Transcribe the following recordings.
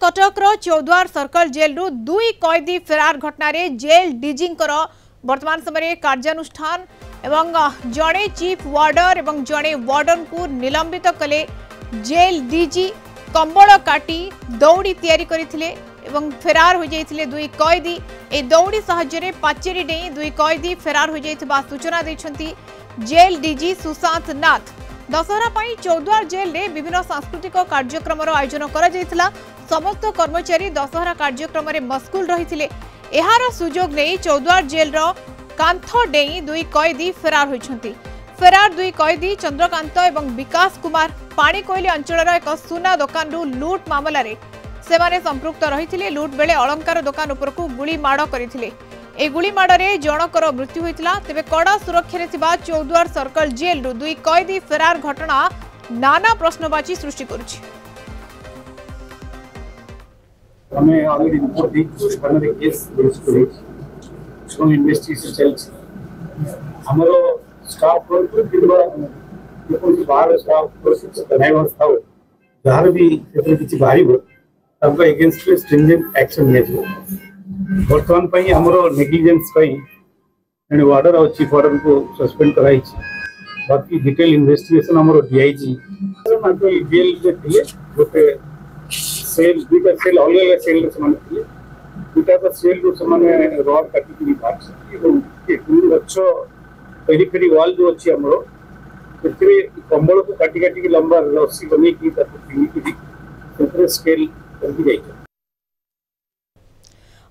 कटकर Choudwar circle jail रु दुई कैदी फेरार घटना जेल डीजी वर्तमान समय कार्यानुष्ठान एवं जड़े चीफ वार्डर एवं जड़े वार्डन को निलंबित कले जेल डीजी कंबल काटी दौड़ी तैयारी करथिले एवं फेरार हो जाइथिले दुई कैदी ए दौड़ी साहाय्य पाचेरी डेई दुई कैदी फेरार हो जाइथिबा सूचना दैछंती जेल डीजी सुशांत नाथ। दशहरा पाई चौद्वार जेल रे विभिन्न सांस्कृतिक कार्यक्रम आयोजन करा जायतिला। समस्त कर्मचारी दशहरा कार्यक्रम रे मशगुल रहिथिले। एहार सुजोग नै चौद्वार जेल रो कांथ डेई दुई कैदी फेरार होइछंती। फेरार दुई कैदी चंद्रकांत एवं विकास कुमार पाणीकोइली अंचल एक सुना दुकान रु लूट मामला रे सेमाने संपृक्त रहिथिले। लूट बेले अलंकार दुकान उपरकू गुली माड़ करथिले। ए गुली माड़े जनकर मृत्यु होइतिला। तेबे कड़ा सुरक्षा रे थिबा चौद्वार सर्कल जेल रु दुई कैदी फेरार घटना नाना प्रश्नवाची सृष्टि करुछि। हमें ऑलरेडी रिपोर्ट दी थाने केस रजिस्टर स्ट्रांग इन्वेस्टिगेशन चलछि। हमरो स्टाफ को किबा कोन बाहर स्टाफ प्रोसेस बनाय थाओ जहार भी किछि बाहरिबो तबका अगेंस्ट में स्ट्रिंजेंट एक्शन निया। वर्तमान पई हमरो नेग्लिजेंस पई एंड वार्डर और चीफ वार्डर को सस्पेंड कराई छी। बाकी डिटेल इन्वेस्टिगेशन हमरो डीआईजी मात्र जेल जे थिले गोटे सेल दुटा सेल अलग सेल समान थिले। दुटा का सेल रो समान रॉड काटी की बात एवं के दूर अच्छो पेरिफेरी वॉल जो अछि हमरो तेरे कंबल को काटी काटी की लंबा रस्सी बनी की ताको पिनी की तेरे स्केल करके जाई।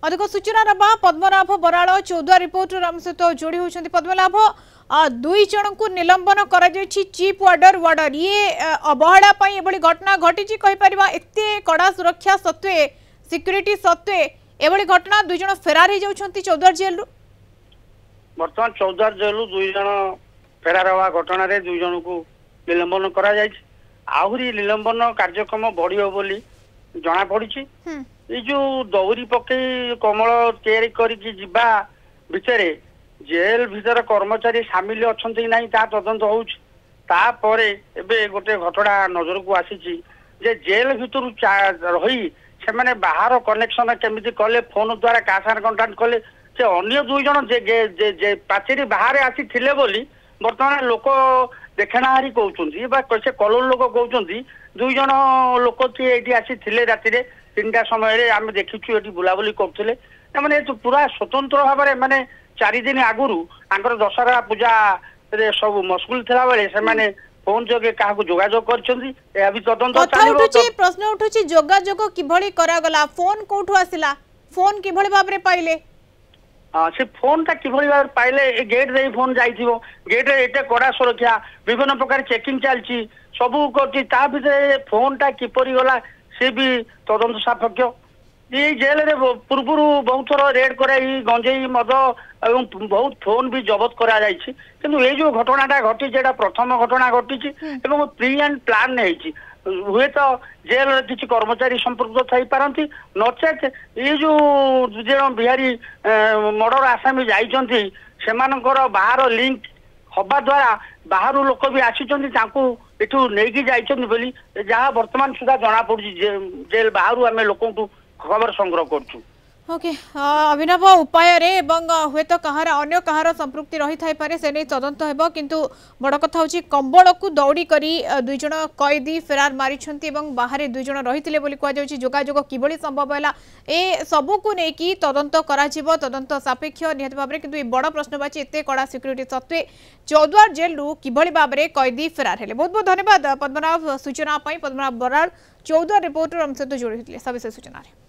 अधिक सूचना रबा पद्मनाभ बराड़ चौद्वार रिपोर्टर आम सहित जोड़ी होती। पद्मनाभ दुई जन को निलंबन कर चीफ वार्डर वार्डर ये अवहेला एभली घटना घटी एते कड़ा सुरक्षा सत्वे सिक्यूरिटी सत्वे एभली घटना दुई जन फेरार हो जाउछंती चौद्वार जेल रु। वर्तमान चौद्वार जेल रु दुई जन फेरार हवा घटना रे दुई जन को निलंबन करा जाय। आहुरी निलंबन कार्यक्रम बढ़ियो बोली जना पड़ी। ये जो दौरी पके कमल तैयारी करके जिबा भितरे जेल भीतर कर्मचारी सामिल अछंती नाही ता तदंत होउछ। ता परे एबे गोटे घटना नजर को आसीची जे जेल भीतर रही से माने बाहर कनेक्शन केमिति कले फोन द्वारा कासार कांटेक्ट कले से अन्य दुई जन जे पाचेरी बाहर आसी थिले बोली वर्तमान लोक देखनाहारी कहउछंती बा कैसे कलोल लोक कहउछंती दुई जन लोक एठी आसी थिले राति रे 3टा समय आम देखीचु ये बुलाबुली करते मैंने पूरा स्वतंत्र भाव में माने 4 दिन आगुरी आंकर दशहरा पूजा सब मशगुल थिला बेले से माने फोन जोगे क्या जोगाजोग कर प्रश्न उठू जोगाजोग किभली करागला फोन कोठू आसिला फोन किभली भाव में पाइले। हाँ से फोन टा किभली भाव पाइले गेट दे फोन जाइथिबो गेट रे एटे कड़ा सुरक्षा विभिन्न प्रकार चेकिंग चलची सबू करची ता भितर फोन टा किपरि गला से भी तदंत सापेक्ष। ये जेल रे पूर्व बहुत थर रेड कराई गंजेई मद एवं बहुत फोन भी जबत करा जायछि। किंतु ये जो घटनाटा घटी जेटा प्रथम घटना घटी एवं प्री एंड प्लान नहीं हुए तो जेल किसी कर्मचारी संपृक्त थई पारंती नचेत ये जो बिहारी मर्डर आसामी जाइछंती सेमानकर बाहर लिंक हवा द्वारा बाहर लोक भी आसी एठू नहीं जाइछन बोली जहाँ वर्तमान सुधा जना पड़ी जेल बाहर आम लोक खबर संग्रह करछु। ओके अभिनव उपाय रे हुए तो कहार अन्य कहार संपृक्ति रही थाई पारे से नहीं तदंत हेबो। किंतु बड़ कथा होची कंबल को दौड़ी करी दुई जन कैदी फेरार मारिछंती एवं बाहर दुई जन रहिथिले बोली कुआ जाउची। जोगाजोग किभली संभव हैला ए सबु को नै कि तदंत करा जिवो तदंत सापेक्ष निहत भाबरे। किंतु ए बड़ प्रश्नवाची एते कड़ा सिक्यूरिटी सत्वे चौद्वार जेल रु किभली भाबरे कैदी फेरार हेले। बहुत बहुत धन्यवाद पद्मनाभ सूचना पई। पद्मनाभ बराड़ चौद्वार रिपोर्टर हम सहित जोड़ी होतिले सविशेष सूचना रे।